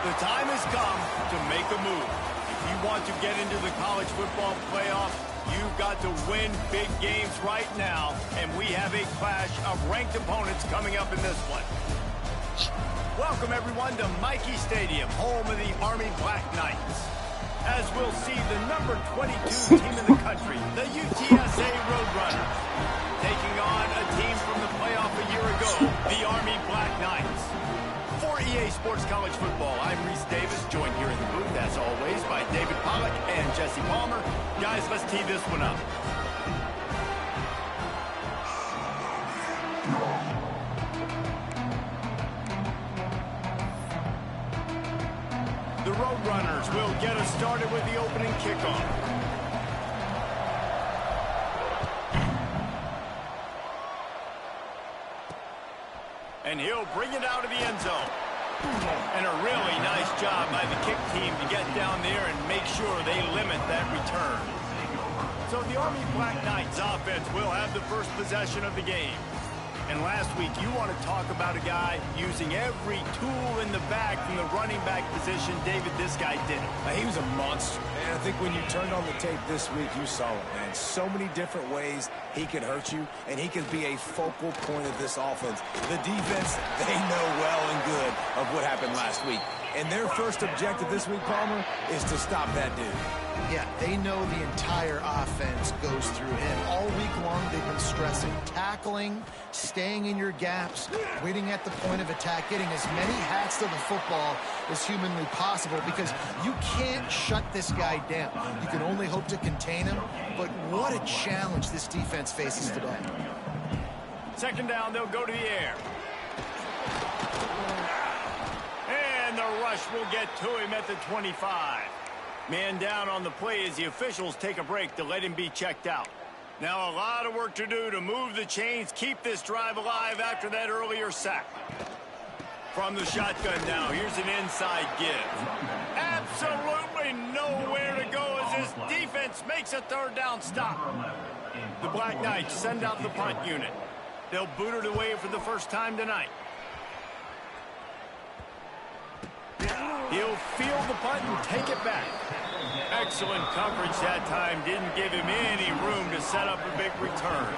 The time has come to make a move. If you want to get into the college football playoff, you've got to win big games right now, and we have a clash of ranked opponents coming up in this one. Welcome, everyone, to Michie Stadium, home of the Army Black Knights. As we'll see the number 22 team in the country, the UTSA Roadrunners, taking on a team from the playoff a year ago, the Army Black Knights. For EA Sports College Football, I'm Reese Davis, joined here in the booth, as always, by David Pollack and Jesse Palmer. Guys, let's tee this one up. The Roadrunners will get us started with the opening kickoff. And he'll bring it out of the end zone. And a really nice job by the kick team to get down there and make sure they limit that return. So the Army Black Knights offense will have the first possession of the game. And last week, you want to talk about a guy using every tool in the bag from the running back position. David, this guy did it. He was a monster. And I think when you turned on the tape this week, you saw it, man. So many different ways he could hurt you, and he could be a focal point of this offense. The defense, they know well and good of what happened last week. And their first objective this week, Palmer, is to stop that dude. Yeah, they know the entire offense goes through him. All week long, they've been stressing tackling, staying in your gaps, waiting at the point of attack, getting as many hats to the football as humanly possible, because you can't shut this guy down. You can only hope to contain him, but what a challenge this defense faces today. Second down, they'll go to the air. And the rush will get to him at the 25. Man down on the play as the officials take a break to let him be checked out. Now a lot of work to do to move the chains, keep this drive alive after that earlier sack. From the shotgun now, here's an inside give. Absolutely nowhere to go as this defense makes a third down stop. The Black Knights send out the punt unit. They'll boot it away for the first time tonight. He'll field the punt and take it back. Excellent coverage that time. Didn't give him any room to set up a big return.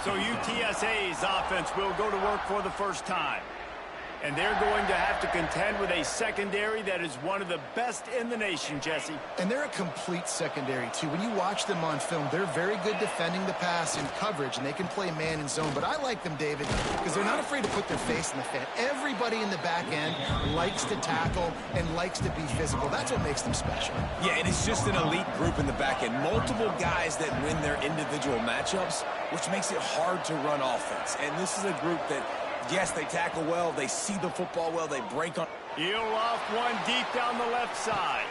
So UTSA's offense will go to work for the first time. And they're going to have to contend with a secondary that is one of the best in the nation, Jesse. And they're a complete secondary, too. When you watch them on film, they're very good defending the pass in coverage, and they can play man and zone. But I like them, David, because they're not afraid to put their face in the fan. Everybody in the back end likes to tackle and likes to be physical. That's what makes them special. Yeah, and it's just an elite group in the back end. Multiple guys that win their individual matchups, which makes it hard to run offense. And this is a group that, yes, they tackle well, they see the football well, they break on. He'll off one deep down the left side.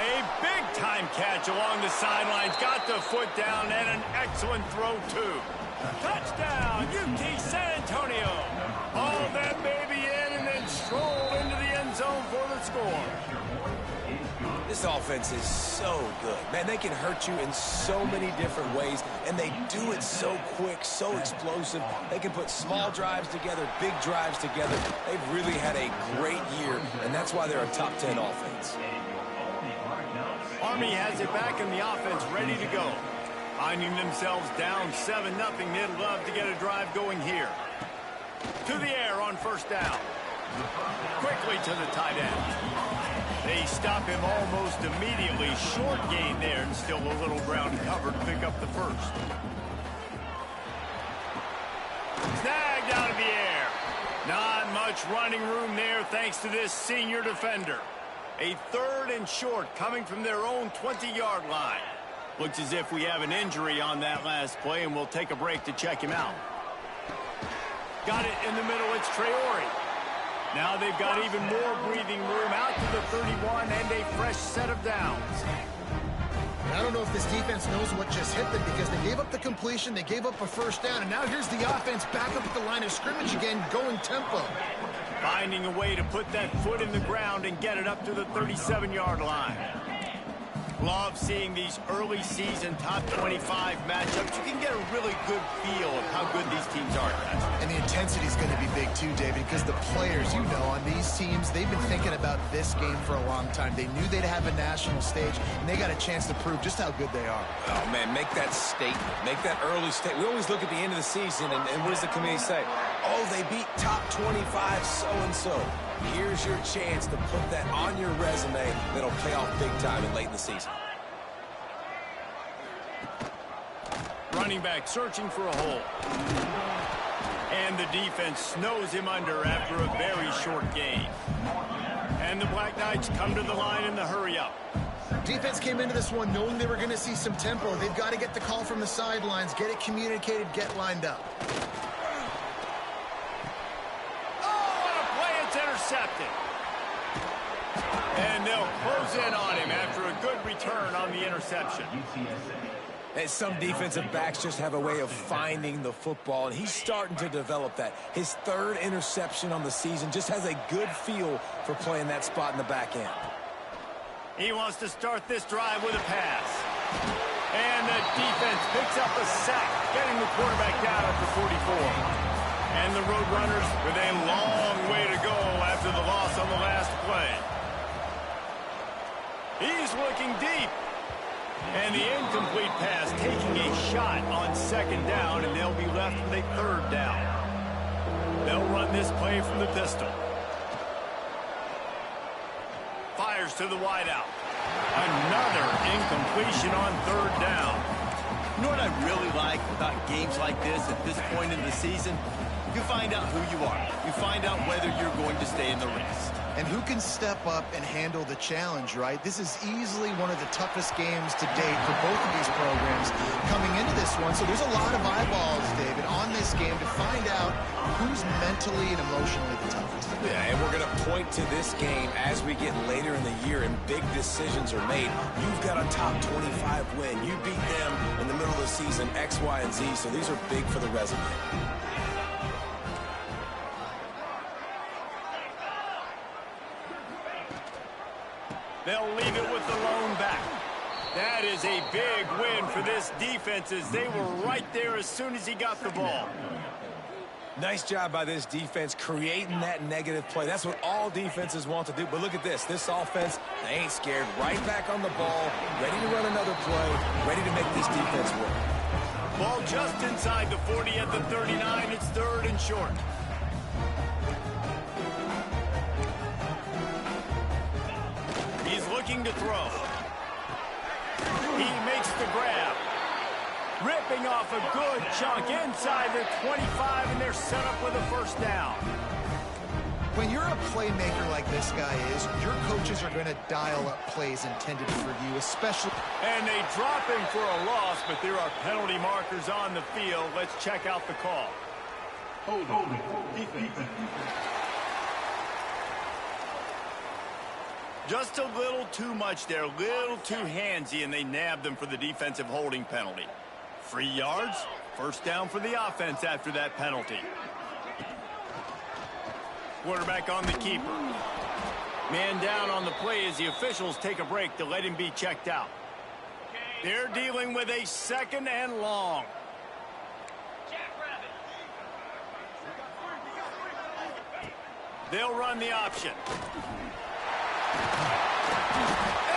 A big-time catch along the sidelines. Got the foot down and an excellent throw, too. Touchdown, UT San Antonio. Hauled that baby in and then strolled into the end zone for the score. This offense is so good. Man, they can hurt you in so many different ways, and they do it so quick, so explosive. They can put small drives together, big drives together. They've really had a great year, and that's why they're a top 10 offense. Army has it back in the offense, ready to go. Finding themselves down 7-0, they'd love to get a drive going here. To the air on first down. Quickly to the tight end. They stop him almost immediately. Short gain there, and still a little ground covered to pick up the first. Snagged out of the air. Not much running room there thanks to this senior defender. A third and short coming from their own 20-yard line. Looks as if we have an injury on that last play, and we'll take a break to check him out. Got it in the middle. It's Traore. Now they've got even more breathing room out to the 31 and a fresh set of downs. I don't know if this defense knows what just hit them, because they gave up the completion, they gave up a first down, and now here's the offense back up at the line of scrimmage again, going tempo. Finding a way to put that foot in the ground and get it up to the 37-yard line. Love seeing these early season top 25 matchups. You can get a really good feel of how good these teams are, guys. And the intensity is going to be big too, David, because the players, you know, on these teams, they've been thinking about this game for a long time. They knew they'd have a national stage, and they got a chance to prove just how good they are. Oh, man, make that statement. Make that early statement. We always look at the end of the season, and what does the committee say? Oh, they beat top 25 so-and-so. Here's your chance to put that on your resume that'll pay off big time and late in the season. Running back searching for a hole. And the defense snows him under after a very short gain. And the Black Knights come to the line in the hurry-up. Defense came into this one knowing they were going to see some tempo. They've got to get the call from the sidelines, get it communicated, get lined up. Intercepted. And they'll close in on him after a good return on the interception. And some defensive backs just have a way of finding the football, and he's starting to develop that. His third interception on the season, just has a good feel for playing that spot in the back end. He wants to start this drive with a pass. And the defense picks up a sack, getting the quarterback down after 44. And the Roadrunners with a long way to go after the loss on the last play. He's looking deep. And the incomplete pass taking a shot on second down, and they'll be left with a third down. They'll run this play from the pistol. Fires to the wideout. Another incompletion on third down. You know what I really like about games like this at this point in the season? You find out who you are. You find out whether you're going to stay in the race. And who can step up and handle the challenge, right? This is easily one of the toughest games to date for both of these programs coming into this one. So there's a lot of eyeballs, David, on this game to find out who's mentally and emotionally the toughest. Yeah, and we're going to point to this game as we get later in the year and big decisions are made. You've got a top 25 win. You beat them in the middle of the season, X, Y, and Z. So these are big for the resume. They'll leave it with the lone back. That is a big win for this defense as they were right there as soon as he got the ball. Nice job by this defense creating that negative play. That's what all defenses want to do. But look at this. This offense, they ain't scared. Right back on the ball, ready to run another play, ready to make this defense work. Ball just inside the 40 at the 39. It's third and short. He's looking to throw. He makes the grab. Ripping off a good chunk inside the 25, and they're set up with a first down. When you're a playmaker like this guy is, your coaches are going to dial up plays intended for you, especially... And they drop him for a loss, but there are penalty markers on the field. Let's check out the call. Hold it. Defense. Just a little too much there, a little too handsy, and they nabbed them for the defensive holding penalty. 3 yards, first down for the offense after that penalty. Quarterback on the keeper. Man down on the play as the officials take a break to let him be checked out. They're dealing with a second and long. They'll run the option.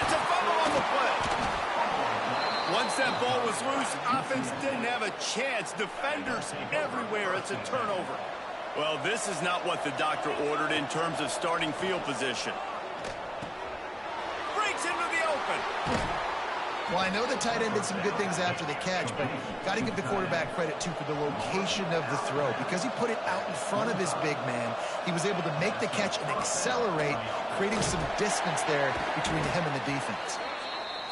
It's a fumble on the play. Once that ball was loose, offense didn't have a chance. Defenders everywhere. It's a turnover. Well, this is not what the doctor ordered in terms of starting field position. Breaks into the open. Well, I know the tight end did some good things after the catch, but got to give the quarterback credit, too, for the location of the throw. Because he put it out in front of his big man, he was able to make the catch and accelerate, creating some distance there between him and the defense.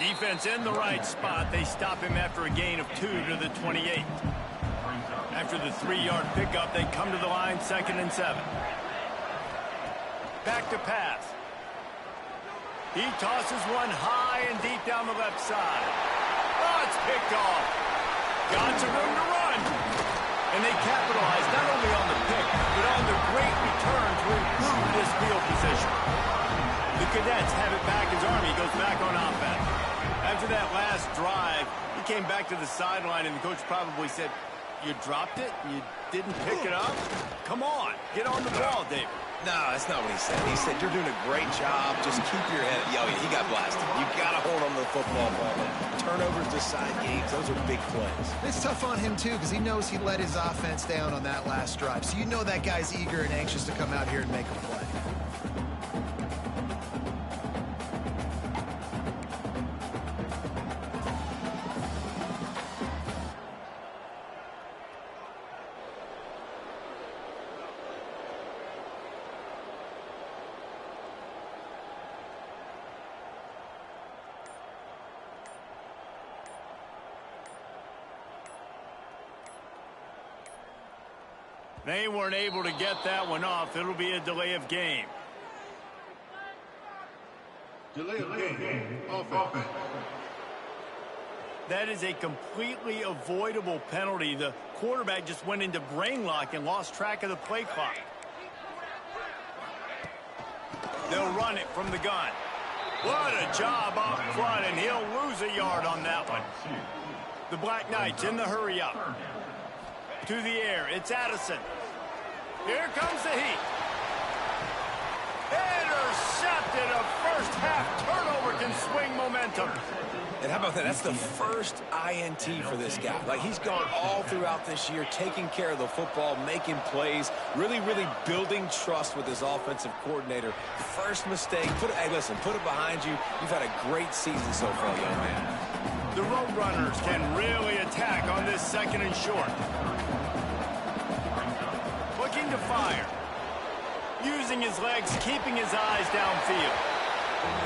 Defense in the right spot. They stop him after a gain of 2 to the 28. After the 3-yard pickup, they come to the line, 2nd and 7. Back to pass. He tosses one high and deep down the left side. Oh, it's picked off. Got some room to run. And they capitalize not only on the pick, but on the great return to improve this field position. The Cadets have it back as Army goes back on offense. After that last drive, he came back to the sideline, and the coach probably said, you dropped it? You didn't pick it up? Come on, get on the ball, David. No, that's not what he said. He said, you're doing a great job. Just keep your head. Yo, he got blasted. You got to hold on to the football ball. Turnovers decide games. Those are big plays. It's tough on him, too, because he knows he let his offense down on that last drive. So you know that guy's eager and anxious to come out here and make a play. They weren't able to get that one off. It'll be a delay of game. Delay of game. Offense. That is a completely avoidable penalty. The quarterback just went into brain lock and lost track of the play clock. They'll run it from the gun. What a job up front, and he'll lose a yard on that one. The Black Knights in the hurry up. To the air, it's Addison. Here comes the heat. Intercepted. A first half turnover can swing momentum. And how about that? That's the first INT for this guy. Like, he's gone all throughout this year, taking care of the football, making plays, really building trust with his offensive coordinator. First mistake. Hey, listen, put it behind you. You've had a great season so far, young man. The Roadrunners can really attack on this second and short. Looking to fire. Using his legs, keeping his eyes downfield.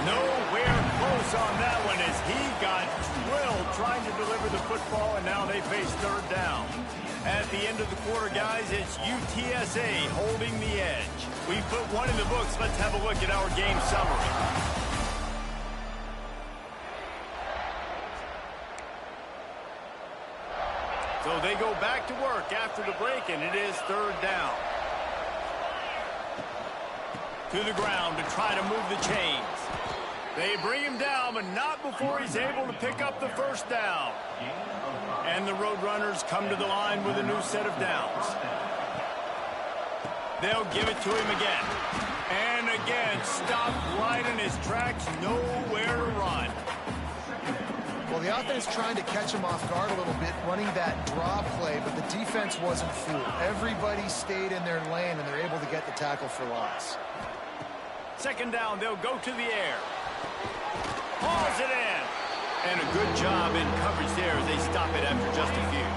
Nowhere close on that one as he got drilled trying to deliver the football, and now they face third down. At the end of the quarter, guys, it's UTSA holding the edge. We put one in the books. Let's have a look at our game summary. So they go back to work after the break, and it is third down. To the ground to try to move the chains. They bring him down, but not before he's able to pick up the first down. And the Roadrunners come to the line with a new set of downs. They'll give it to him again. And again, stopped right in his tracks, nowhere to run. Well, the offense trying to catch him off guard a little bit, running that draw play, but the defense wasn't fooled. Everybody stayed in their lane, and they're able to get the tackle for loss. Second down, they'll go to the air. Hauls it in. And a good job in coverage there as they stop it after just a few.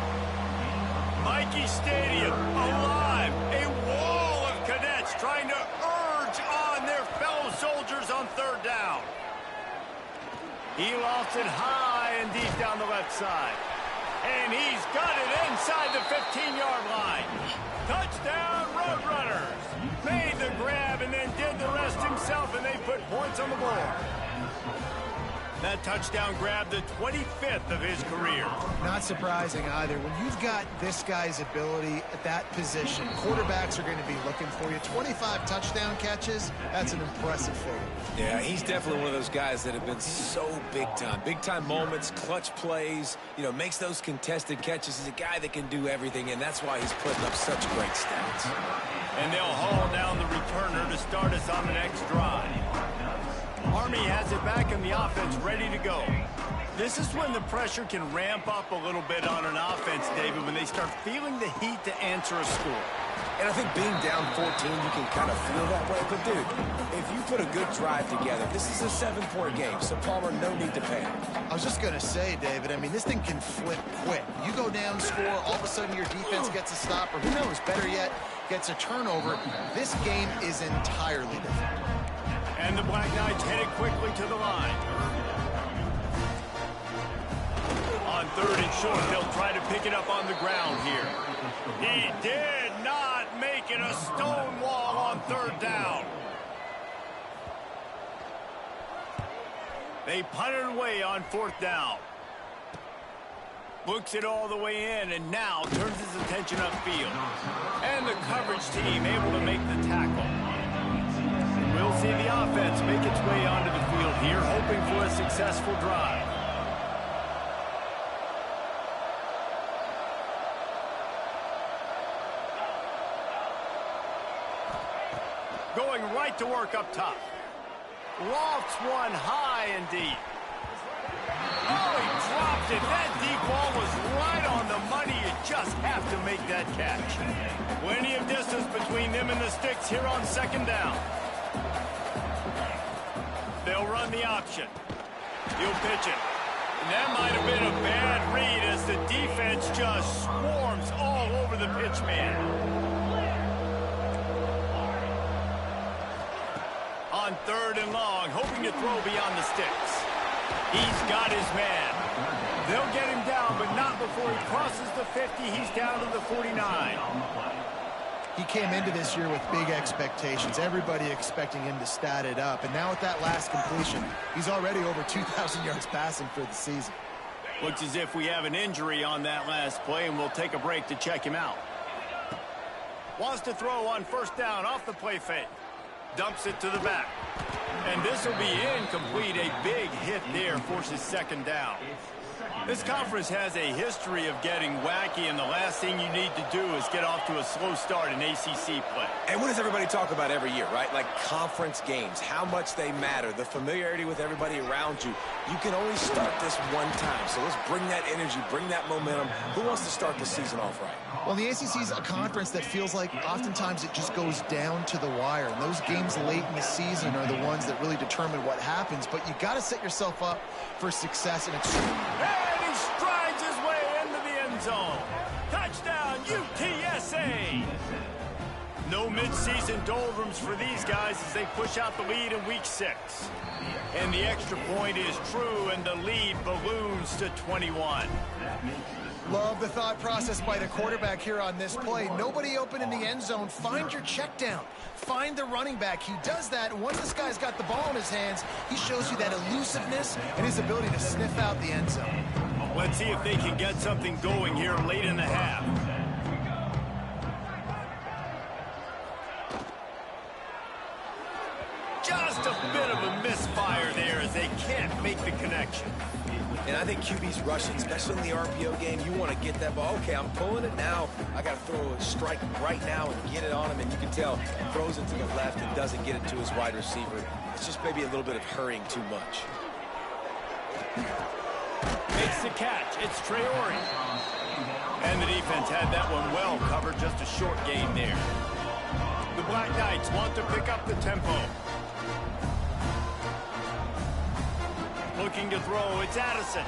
Mikey Stadium alive. A wall of cadets trying to urge on their fellow soldiers on third down. He lofts it high and deep down the left side. And he's got it inside the 15-yard line. Touchdown, Roadrunners. Made the grab and then did the rest himself, and they put points on the board. That touchdown grab, the 25th of his career. Not surprising either. When you've got this guy's ability at that position, quarterbacks are going to be looking for you. 25 touchdown catches, that's an impressive figure. Yeah, he's definitely one of those guys that have been so big time. Big time moments, clutch plays, makes those contested catches. He's a guy that can do everything, and that's why he's putting up such great stats. And they'll haul down the returner to start us on the next drive. Army has it back in the offense, ready to go. This is when the pressure can ramp up a little bit on an offense, David, when they start feeling the heat to answer a score. And I think being down 14, you can kind of feel that way. But, dude, if you put a good drive together, this is a 7-point game, so Palmer, no need to panic. I was just going to say, David, this thing can flip quick. You go down, score, all of a sudden your defense gets a stop, or who knows, better yet, gets a turnover. This game is entirely different. And the Black Knights headed quickly to the line. On third and short, they'll try to pick it up on the ground here. He did not make it a stone wall on third down. They punt it away on fourth down. Looks it all the way in, and now turns his attention upfield. And the coverage team able to make the tackle. We'll see the offense make its way onto the field here, hoping for a successful drive. going right to work up top. Lofts one high and deep. Oh, he dropped it. That deep ball was right on the money. You just have to make that catch. Plenty of distance between them and the sticks here on second down. They'll run the option. He'll pitch it. And that might have been a bad read as the defense just swarms all over the pitch man. On third and long, hoping to throw beyond the sticks. He's got his man. They'll get him down, but not before he crosses the 50. He's down to the 49. He came into this year with big expectations. Everybody expecting him to stat it up. And now with that last completion, he's already over 2,000 yards passing for the season. Looks as if we have an injury on that last play, and we'll take a break to check him out. Wants to throw on first down off the play fake. Dumps it to the back. And this will be incomplete. A big hit there forces second down. This conference has a history of getting wacky, and the last thing you need to do is get off to a slow start in ACC play. And what does everybody talk about every year, right? Like conference games, how much they matter, the familiarity with everybody around you. You can only start this one time, so let's bring that energy, bring that momentum. Who wants to start the season off right? Well, the ACC is a conference that feels like oftentimes it just goes down to the wire. And those games late in the season are the ones that really determine what happens. But you got to set yourself up for success. And And he strides his way into the end zone. Touchdown, UTSA. No midseason doldrums for these guys as they push out the lead in week 6. And the extra point is true, and the lead balloons to 21. love the thought process by the quarterback here on this play. Nobody open in the end zone. Find your check down. Find the running back. He does that, and once this guy's got the ball in his hands, he shows you that elusiveness and his ability to sniff out the end zone. Let's see if they can get something going here late in the half. Just a bit of a misfire there as they can't make the connection. And I think QB's rushing, especially in the RPO game. You want to get that ball. Okay, I'm pulling it now. I got to throw a strike right now and get it on him. And you can tell throws it to the left and doesn't get it to his wide receiver. It's just maybe a little bit of hurrying too much. Makes the catch. It's Traore. And the defense had that one well covered. Just a short gain there. The Black Knights want to pick up the tempo. Looking to throw, it's Addison.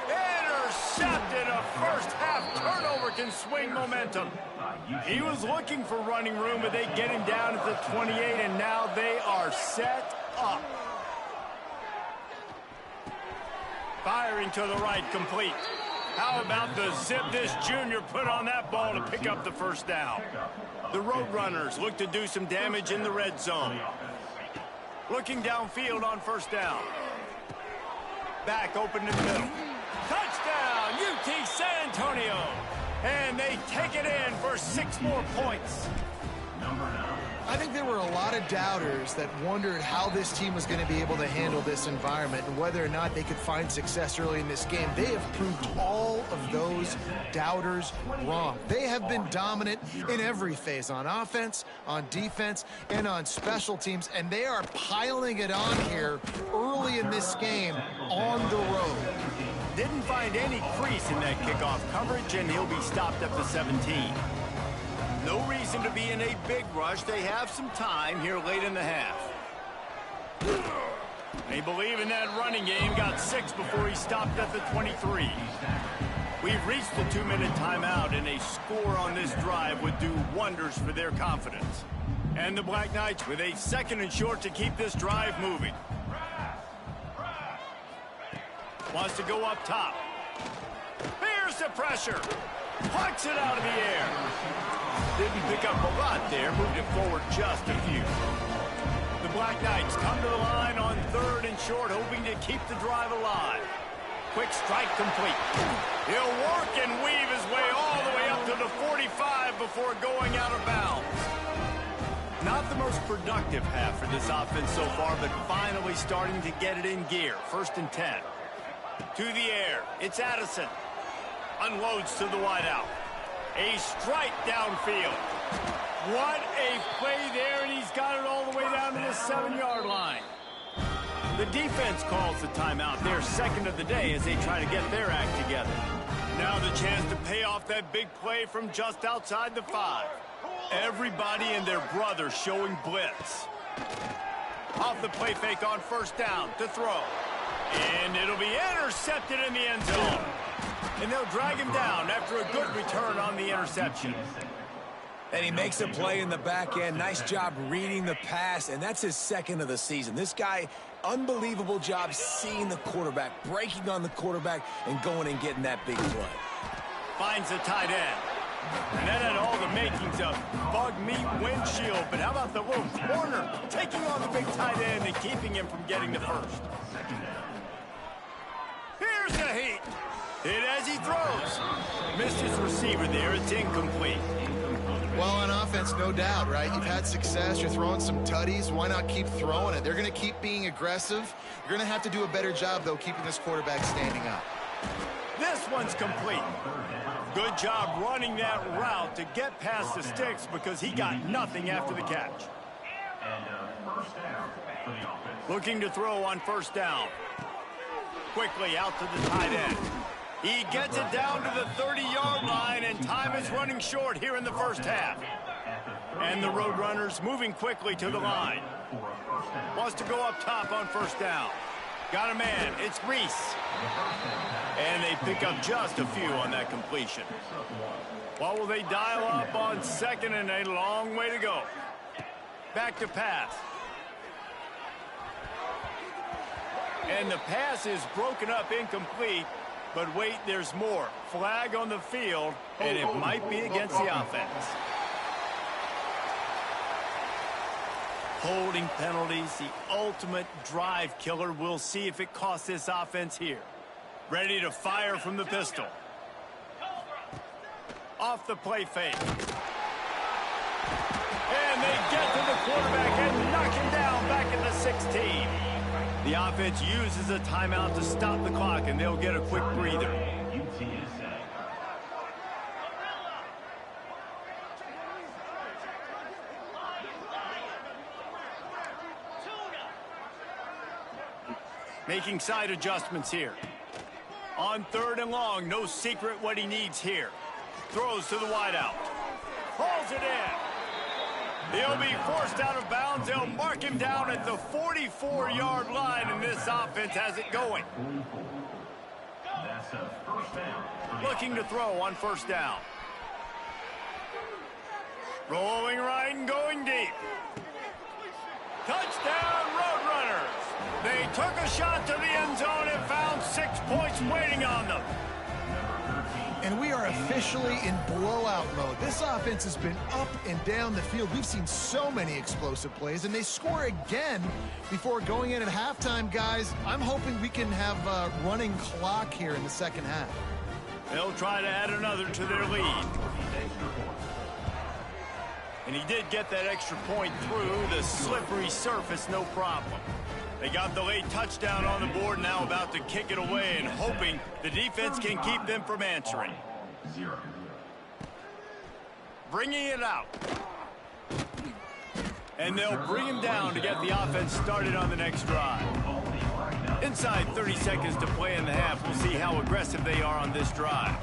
Intercepted. A first half turnover can swing momentum. He was looking for running room, but they get him down at the 28, and now they are set up. Firing to the right, complete. How about the zip this junior put on that ball to pick up the first down? The Roadrunners look to do some damage in the red zone. Looking downfield on first down. Back open in the middle. Touchdown, UT San Antonio. And they take it in for 6 more points. I think there were a lot of doubters that wondered how this team was going to be able to handle this environment and whether or not they could find success early in this game. They have proved all of those doubters wrong. They have been dominant in every phase, on offense, on defense, and on special teams, and they are piling it on here early in this game on the road. Didn't find any crease in that kickoff coverage, and he'll be stopped at the 17. No reason to be in a big rush. They have some time here late in the half. They believe in that running game. Got 6 before he stopped at the 23. We've reached the 2-minute timeout, and a score on this drive would do wonders for their confidence. And the Black Knights with a 2nd and short to keep this drive moving. Wants to go up top. Here's the pressure. Plucks it out of the air. Didn't pick up a lot there. Moved it forward just a few. The Black Knights come to the line on 3rd and short, hoping to keep the drive alive. Quick strike complete. He'll work and weave his way all the way up to the 45 before going out of bounds. Not the most productive half for this offense so far, but finally starting to get it in gear. 1st and 10. To the air. It's Addison. Unloads to the wideout. A strike downfield. What a play there, and he's got it all the way down to the 7-yard line. The defense calls the timeout. They're second of the day as they try to get their act together. Now the chance to pay off that big play from just outside the 5. Everybody and their brother showing blitz. Off the play fake on first down to throw. And it'll be intercepted in the end zone. And they'll drag him down after a good return on the interception. And he makes a play in the back end. Nice job reading the pass, and that's his second of the season. This guy, unbelievable job seeing the quarterback, breaking on the quarterback, and going and getting that big play. Finds the tight end. And that had all the makings of bug meat windshield. But how about the little corner taking on the big tight end and keeping him from getting the first? Here's the heat. Hit as he throws. Missed his receiver there. It's incomplete. Well, on offense, no doubt, right? You've had success. You're throwing some tutties. Why not keep throwing it? They're going to keep being aggressive. You're going to have to do a better job, though, keeping this quarterback standing up. This one's complete. Good job running that route to get past the sticks because he got nothing after the catch. Looking to throw on first down. Quickly out to the tight end. He gets it down to the 30-yard line, and time is running short here in the first half. And the Roadrunners moving quickly to the line. Wants to go up top on first down. Got a man. It's Reese. And they pick up just a few on that completion. What will they dial up on second, and a long way to go. Back to pass. And the pass is broken up incomplete. But wait, there's more. Flag on the field, and it might be against the offense. Holding penalties, the ultimate drive killer. We'll see if it costs this offense here. Ready to fire from the pistol. Off the play fake. And they get to the quarterback and knock him down back at the 16. The offense uses a timeout to stop the clock, and they'll get a quick breather. Making side adjustments here. On third and long, no secret what he needs here. Throws to the wideout. Pulls it in. He'll be forced out of bounds. They'll mark him down at the 44-yard line, and this offense has it going. Looking to throw on first down. Rolling right and going deep. Touchdown, Roadrunners. They took a shot to the end zone and found 6 points waiting on them. And we are officially in blowout mode. This offense has been up and down the field. We've seen so many explosive plays, and they score again before going in at halftime, guys. I'm hoping we can have a running clock here in the second half. They'll try to add another to their lead. And he did get that extra point through the slippery surface, no problem. They got the late touchdown on the board, now about to kick it away and hoping the defense can keep them from answering. Bringing it out. And they'll bring him down to get the offense started on the next drive. Inside 30 seconds to play in the half. We'll see how aggressive they are on this drive.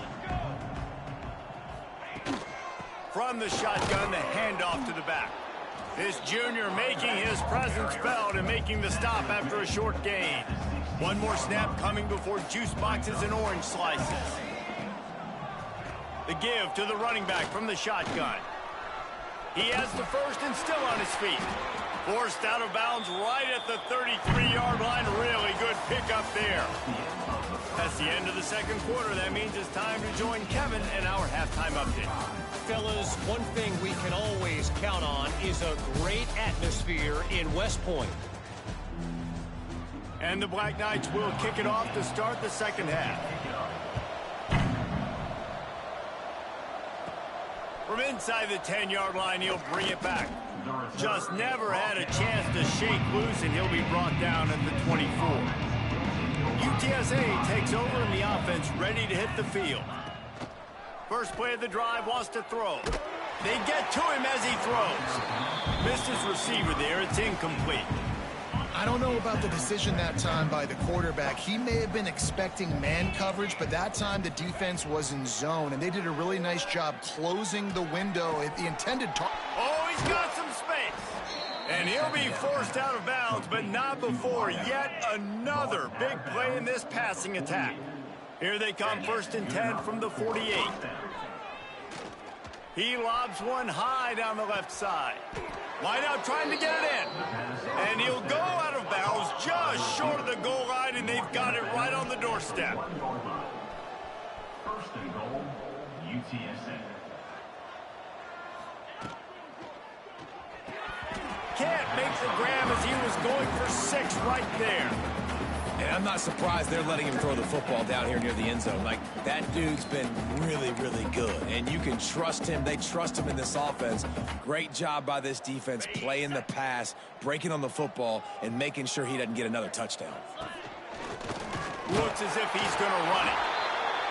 From the shotgun, the handoff to the back. This junior making his presence felt and making the stop after a short gain. One more snap coming before juice boxes and orange slices. The give to the running back from the shotgun. He has the first and still on his feet. Forced out of bounds right at the 33-yard line. Really good pickup there. That's the end of the second quarter. That means it's time to join Kevin in our halftime update. Fellas, one thing we can always count on is a great atmosphere in West Point. And the Black Knights will kick it off to start the second half. From inside the 10-yard line, he'll bring it back. Just never had a chance to shake loose, and he'll be brought down at the 24. UTSA takes over in the offense, ready to hit the field. First play of the drive, wants to throw. They get to him as he throws. Missed his receiver there. It's incomplete. I don't know about the decision that time by the quarterback. He may have been expecting man coverage, but that time the defense was in zone, and they did a really nice job closing the window at the intended target. Oh, he's got some space. And he'll be forced out of bounds, but not before yet another big play in this passing attack. Here they come, 1st and 10 from the 48. He lobs one high down the left side. Wide out trying to get it in. And he'll go out of bounds just short of the goal line, and they've got it right on the doorstep. 1st and goal, UTSA. Can't make the grab as he was going for 6 right there. And I'm not surprised they're letting him throw the football down here near the end zone. Like, that dude's been really, really good. And you can trust him. They trust him in this offense. Great job by this defense playing the pass, breaking on the football, and making sure he doesn't get another touchdown. Looks as if he's going to run it.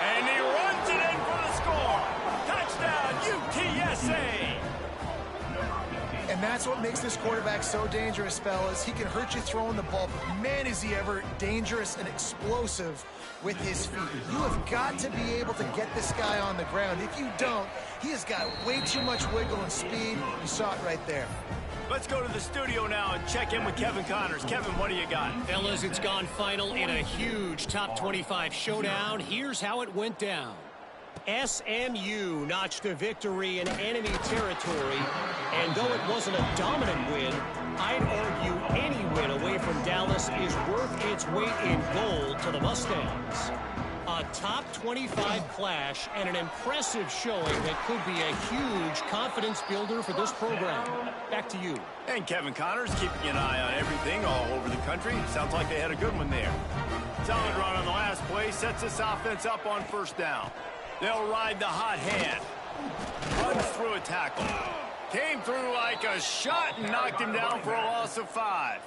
And he runs it in for the score. Touchdown, UTSA. And that's what makes this quarterback so dangerous, fellas. He can hurt you throwing the ball, but man, is he ever dangerous and explosive with his feet. You have got to be able to get this guy on the ground. If you don't, he has got way too much wiggle and speed. You saw it right there. Let's go to the studio now and check in with Kevin Connors. Kevin, what do you got? Fellas, it's gone final in a huge top 25 showdown. Here's how it went down. SMU notched a victory in enemy territory, and though it wasn't a dominant win, I'd argue any win away from Dallas is worth its weight in gold to the Mustangs. A top 25 clash and an impressive showing that could be a huge confidence builder for this program. Back to you. And Kevin Connors keeping an eye on everything all over the country. Sounds like they had a good one there. Solid run on the last play sets this offense up on 1st down. They'll ride the hot hand. Runs through a tackle. Came through like a shot and knocked him down for a loss of 5.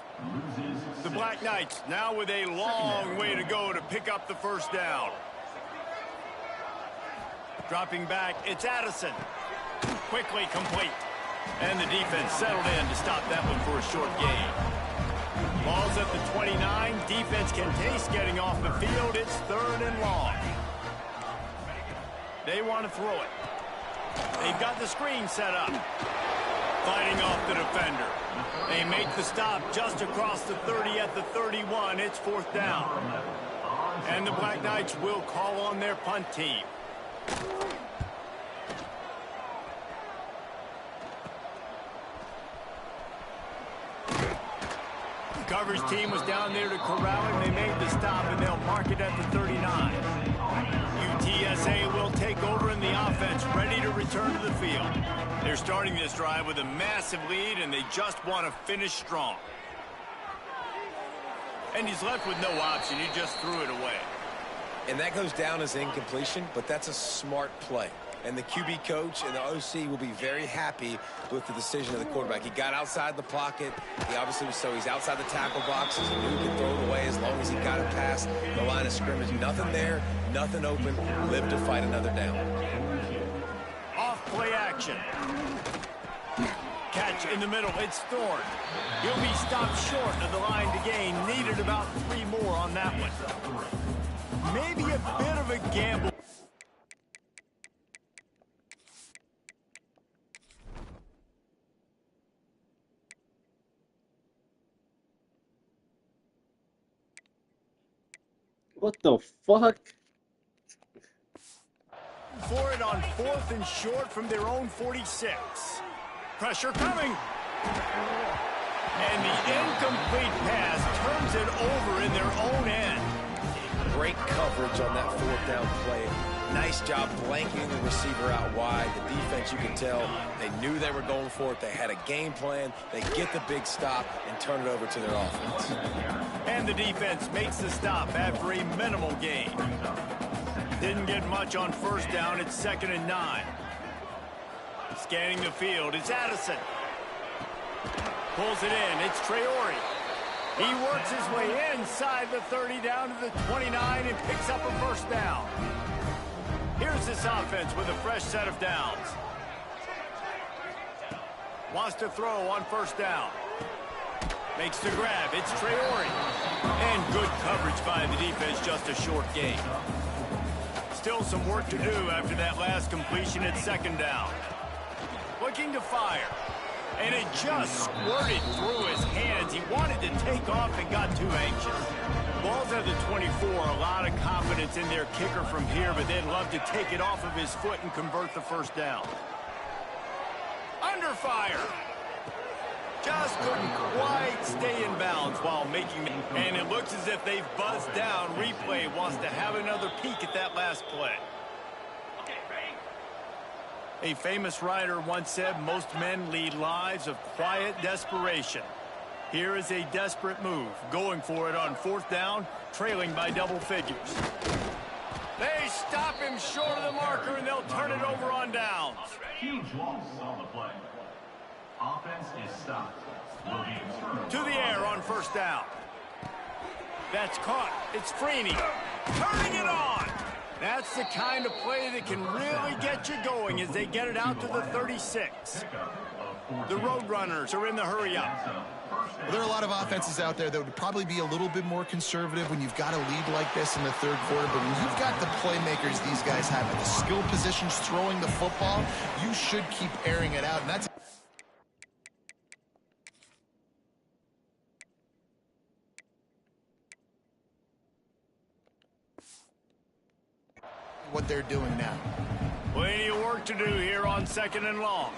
The Black Knights now with a long way to go to pick up the 1st down. Dropping back, it's Addison. Quickly complete. And the defense settled in to stop that one for a short gain. Ball's at the 29. Defense can taste getting off the field. It's 3rd and long. They want to throw it. They've got the screen set up. Fighting off the defender. They make the stop just across the 30 at the 31. It's 4th down. And the Black Knights will call on their punt team. The coverage team was down there to corral him. They made the stop, and they'll mark it at the 39. UTSA will take over in the offense, ready to return to the field. They're starting this drive with a massive lead, and they just want to finish strong. And he's left with no option. He just threw it away. And that goes down as incompletion, but that's a smart play. And the QB coach and the OC will be very happy with the decision of the quarterback. He got outside the pocket. He obviously was he's outside the tackle boxes. He knew he could throw it away as long as he got it past the line of scrimmage. Nothing there, nothing open. Live to fight another down. Off play action. Catch in the middle. It's Thorne. He'll be stopped short of the line to gain. Needed about 3 more on that one. Maybe a bit of a gamble. What the fuck? For it on 4th and short from their own 46. Pressure coming. And the incomplete pass turns it over in their own end. Great coverage on that 4th down play. Nice job blanking the receiver out wide. The defense, you can tell, they knew they were going for it. They had a game plan. They get the big stop and turn it over to their offense. And the defense makes the stop after a minimal gain. Didn't get much on 1st down. It's 2nd and 9. Scanning the field, it's Addison. Pulls it in, it's Traore. He works his way inside the 30 down to the 29 and picks up a 1st down. Here's this offense with a fresh set of downs. Wants to throw on first down. Makes the grab. It's Traore. And good coverage by the defense, just a short gain. Still some work to do after that last completion at second down. Looking to fire. And it just squirted through his hands. He wanted to take off and got too anxious. Ball's at the 24. A lot of confidence in their kicker from here, but they'd love to take it off of his foot and convert the first down. Under fire. Just couldn't quite stay in bounds while making it. And it looks as if they've buzzed down. Replay wants to have another peek at that last play. A famous writer once said, most men lead lives of quiet desperation. Here is a desperate move, going for it on fourth down, trailing by double figures. They stop him short of the marker, and they'll turn it over on downs. Huge loss on the play. Offense is stopped. To the air on first down. That's caught. It's Freeney. Turning it on. That's the kind of play that can really get you going as they get it out to the 36. The Roadrunners are in the hurry up. Well, there are a lot of offenses out there that would probably be a little bit more conservative when you've got a lead like this in the third quarter. But when you've got the playmakers these guys have at the skill positions throwing the football, you should keep airing it out. And that's what they're doing now. Plenty of work to do here on second and long.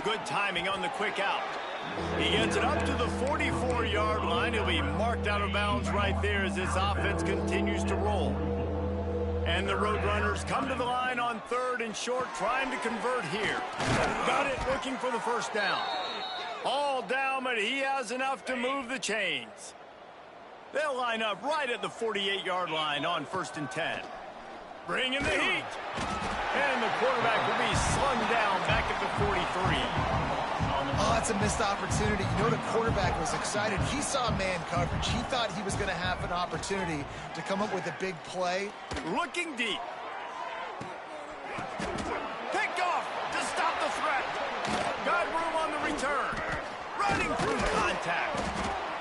Good timing on the quick out. He gets it up to the 44-yard line. He'll be marked out of bounds right there as this offense continues to roll. And the Roadrunners come to the line on third and short, trying to convert here. Got it, looking for the first down. All down, but he has enough to move the chains. They'll line up right at the 48-yard line on 1st and 10. Bring in the heat. And the quarterback will be slung down back at the 43. Oh, that's a missed opportunity. You know, the quarterback was excited. He saw man coverage. He thought he was going to have an opportunity to come up with a big play. Looking deep. Picked off to stop the threat. Got room on the return. Running through contact.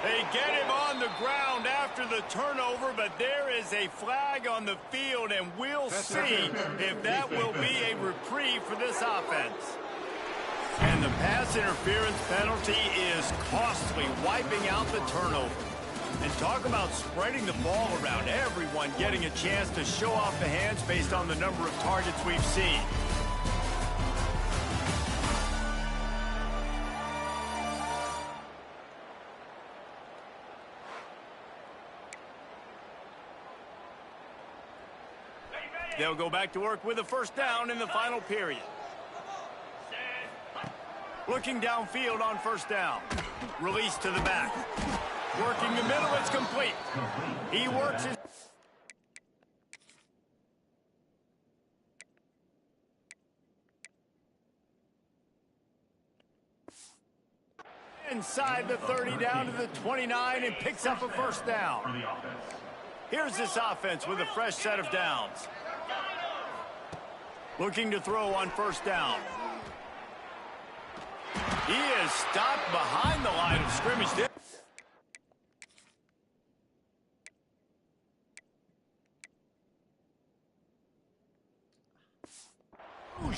They get him on the ground after the turnover, but there is a flag on the field, and we'll see if that will be a reprieve for this offense. And the pass interference penalty is costly, wiping out the turnover. And talk about spreading the ball around, everyone getting a chance to show off the hands based on the number of targets we've seen. They'll go back to work with a first down in the final period. Looking downfield on first down. Release to the back. Working the middle, it's complete. He works his... inside the 30 down to the 29 and picks up a first down. Here's this offense with a fresh set of downs. Looking to throw on first down. He is stopped behind the line of scrimmage there.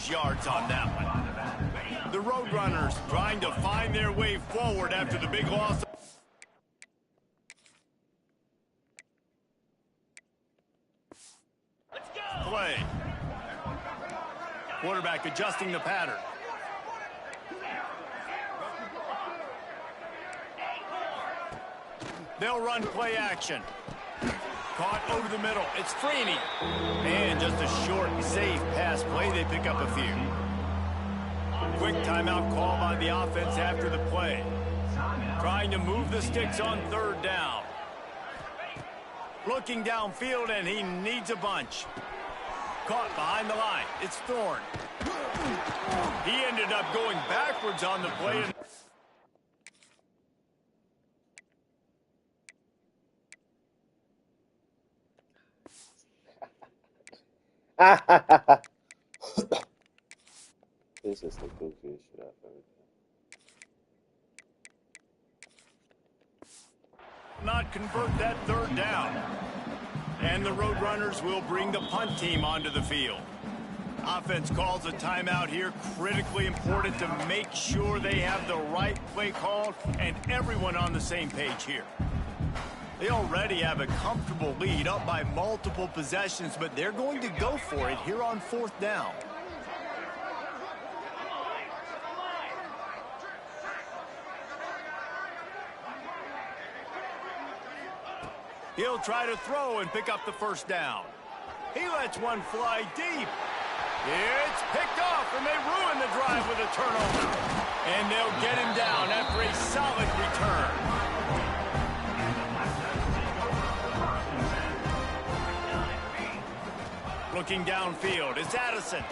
Yards on that one. The Roadrunners trying to find their way forward after the big loss. Let's go. Play. Quarterback adjusting the pattern. They'll run play action. Caught over the middle. It's Freeney. And just a short, safe pass play. They pick up a few. Quick timeout call by the offense after the play. Trying to move the sticks on third down. Looking downfield, and he needs a bunch. Caught behind the line. It's Thorne. He ended up going backwards on the play. This is the goofiest shit I've ever done. Not convert that third down. And the Roadrunners will bring the punt team onto the field. Offense calls a timeout here. Critically important to make sure they have the right play called and everyone on the same page here. They already have a comfortable lead up by multiple possessions, but they're going to go for it here on fourth down. He'll try to throw and pick up the first down. He lets one fly deep. It's picked off, and they ruin the drive with a turnover. And they'll get him down after a solid return. Looking downfield, it's Addison.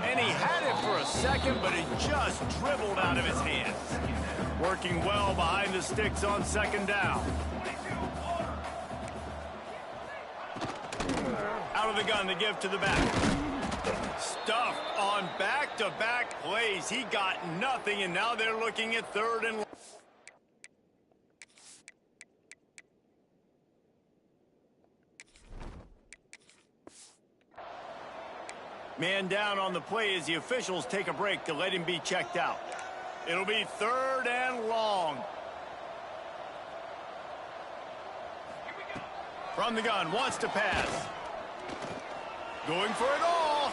And he had it for a second, but it just dribbled out of his hands. Working well behind the sticks on second down. Out of the gun to give to the back. Stuffed on back-to-back plays. He got nothing, and now they're looking at third and long. Man down on the play as the officials take a break to let him be checked out. It'll be third and long. From the gun, wants to pass. Going for it all.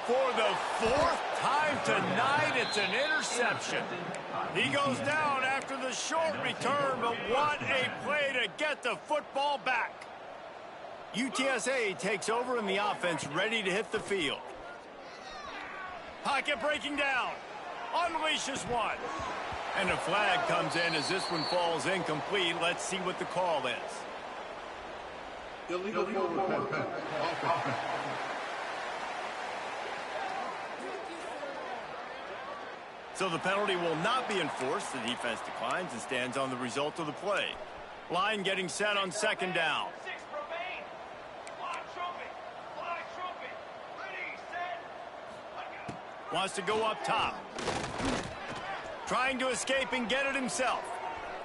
For the fourth time tonight, it's an interception. He goes down after the short return, but what a play to get the football back. UTSA takes over in the offense, ready to hit the field. Pocket breaking down. Unleashes one. And a flag comes in as this one falls incomplete. Let's see what the call is. Illegal forward pass. Offense. So the penalty will not be enforced. The defense declines and stands on the result of the play. Line getting set on second down. Wants to go up top. Trying to escape and get it himself.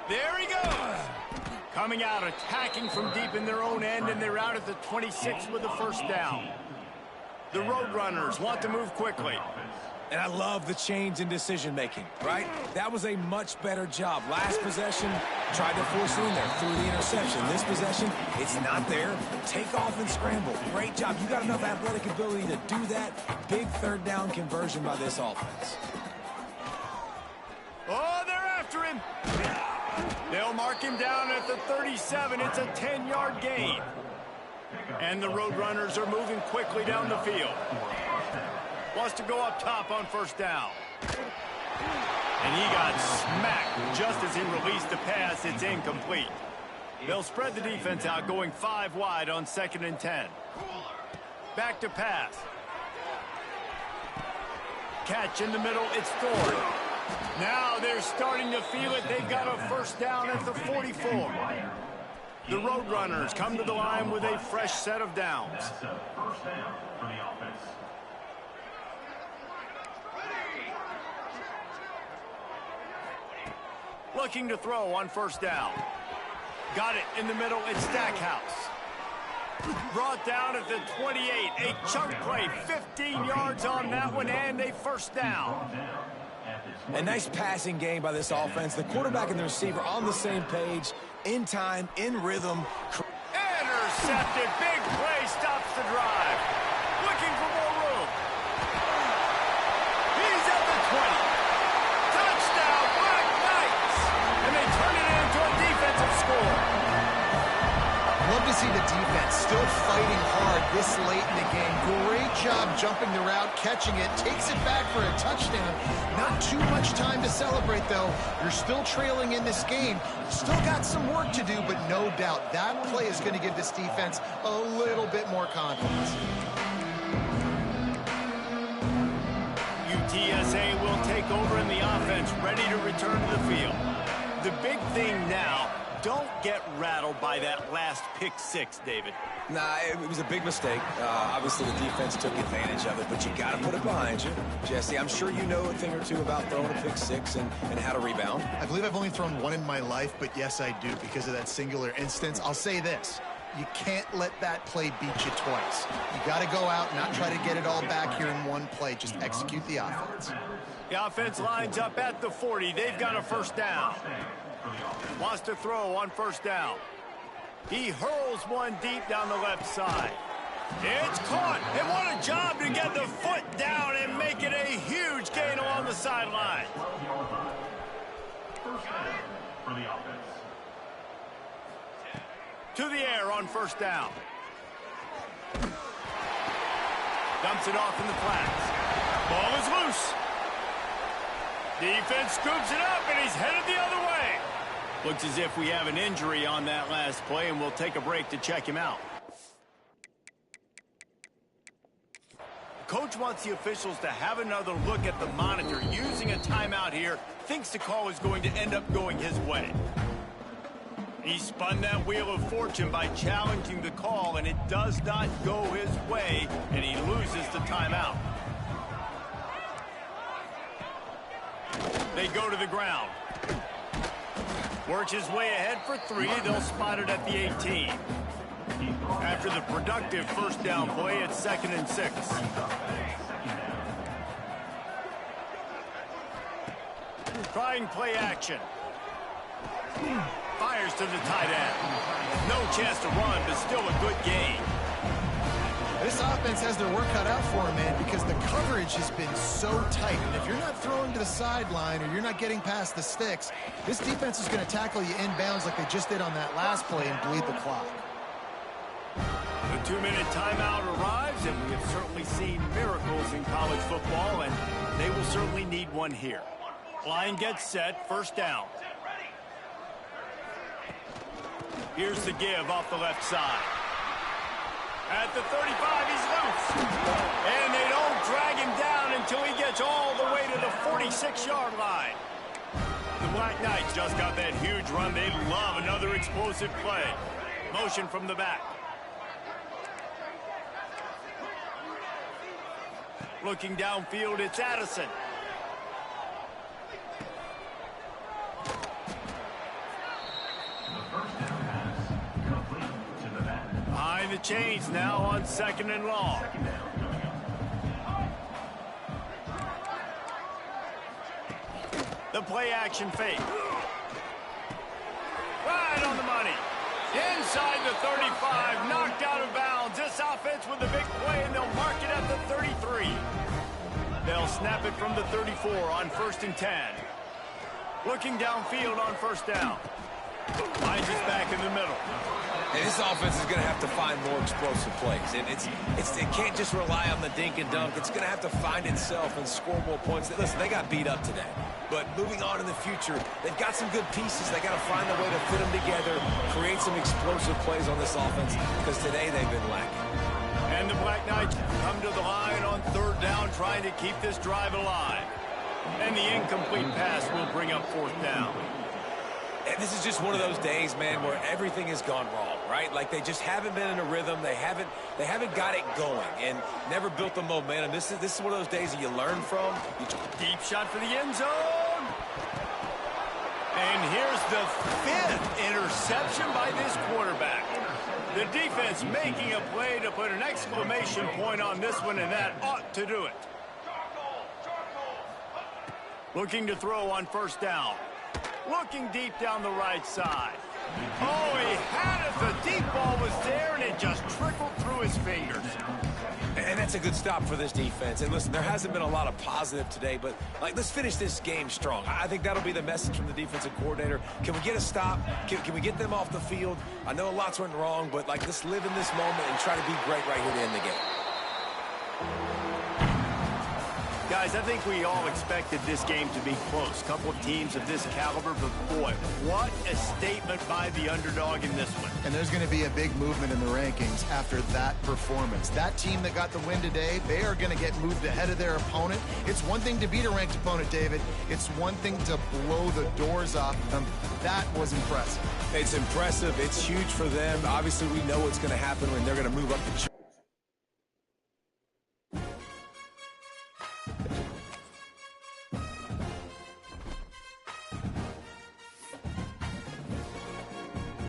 There he goes. Coming out, attacking from deep in their own end, and they're out at the 26 with the first down. The Roadrunners want to move quickly. And I love the change in decision-making, right? That was a much better job. Last possession, tried to force it in there through the interception. This possession, it's not there. Take off and scramble. Great job. You got enough athletic ability to do that. Big third down conversion by this offense. Oh, they're after him. They'll mark him down at the 37. It's a 10-yard gain. And the Roadrunners are moving quickly down the field. Wants to go up top on first down. And he got smacked just as he released the pass. It's incomplete. They'll spread the defense out, going 5 wide on 2nd and 10. Back to pass. Catch in the middle. It's Thorne. Now they're starting to feel it. They've got a first down at the 44. The Roadrunners come to the line with a fresh set of downs. That's a first down for the offense. Looking to throw on first down. Got it in the middle. It's Stackhouse. Brought down at the 28. A chunk play. 15 yards on that one and a first down. A nice passing game by this offense. The quarterback and the receiver on the same page, in time, in rhythm. Intercepted. Big play stops the drive. Looking for more room. He's at the 20. Touchdown, Black Knights. And they turn it into a defensive score. Love to see the defense still fighting hard this late in the game. Great job jumping the route, catching it, takes it back for a touchdown. Not too much time to celebrate, though. You're still trailing in this game. Still got some work to do, but no doubt that play is going to give this defense a little bit more confidence. UTSA will take over in the offense, ready to return to the field. The big thing now, don't get rattled by that last pick six, David. Nah, it was a big mistake. Obviously, the defense took advantage of it, but you got to put it behind you. Jesse, I'm sure you know a thing or two about throwing a pick six and how to rebound. I believe I've only thrown one in my life, but yes, I do because of that singular instance. I'll say this. You can't let that play beat you twice. You got to go out and not try to get it all back here in one play. Just execute the offense. The offense lines up at the 40. They've got a first down. Wants to throw on first down. He hurls one deep down the left side. It's caught. And what a job to get the foot down and make it a huge gain along the sideline. First down for the offense. To the air on first down. Dumps it off in the flats. Ball is loose. Defense scoops it up, and he's headed the other way. Looks as if we have an injury on that last play, and we'll take a break to check him out. Coach wants the officials to have another look at the monitor. Using a timeout here, thinks the call is going to end up going his way. He spun that wheel of fortune by challenging the call, and it does not go his way, and he loses the timeout. They go to the ground. Works his way ahead for three. They'll spot it at the 18. After the productive first down play, it's 2nd and 6. Trying play action. Fires to the tight end. No chance to run, but still a good gain. This offense has their work cut out for them, man, because the coverage has been so tight. And if you're not throwing to the sideline or you're not getting past the sticks, this defense is going to tackle you inbounds like they just did on that last play and bleed the clock. The 2-minute timeout arrives, and we have certainly seen miracles in college football, and they will certainly need one here. Line gets set, first down. Here's the give off the left side. At the 35, he's loose. And they don't drag him down until he gets all the way to the 46-yard line. The Black Knights just got that huge run. They love another explosive play. Motion from the back. Looking downfield, it's Addison. Behind the chains now on 2nd and long. The play action fake. Right on the money. Inside the 35, knocked out of bounds. This offense with a big play, and they'll mark it at the 33. They'll snap it from the 34 on 1st and 10. Looking downfield on first down. Finds his back in the middle. And this offense is going to have to find more explosive plays. And it can't just rely on the dink and dunk. It's going to have to find itself and score more points. Listen, they got beat up today. But moving on in the future, they've got some good pieces. They got to find a way to fit them together, create some explosive plays on this offense, because today they've been lacking. And the Black Knights come to the line on 3rd down, trying to keep this drive alive. And the incomplete pass will bring up 4th down. And this is just one of those days, man, where everything has gone wrong, right? Like they just haven't been in a rhythm. They haven't got it going and never built the momentum. This is one of those days that you learn from. Deep shot for the end zone. And here's the 5th interception by this quarterback. The defense making a play to put an exclamation point on this one, and that ought to do it. Looking to throw on first down. Looking deep down the right side. Oh, he had it. The deep ball was there, and it just trickled through his fingers. And that's a good stop for this defense. And listen, there hasn't been a lot of positive today, but let's finish this game strong. I think that'll be the message from the defensive coordinator. Can we get a stop? Can we get them off the field? I know a lot's went wrong, but let's live in this moment and try to be great right here to end the game. Guys, I think we all expected this game to be close. Couple of teams of this caliber, but boy, what a statement by the underdog in this one. And there's going to be a big movement in the rankings after that performance. That team that got the win today, they are going to get moved ahead of their opponent. It's one thing to beat a ranked opponent, David. It's one thing to blow the doors off them. That was impressive. It's impressive. It's huge for them. Obviously, we know what's going to happen when they're going to move up the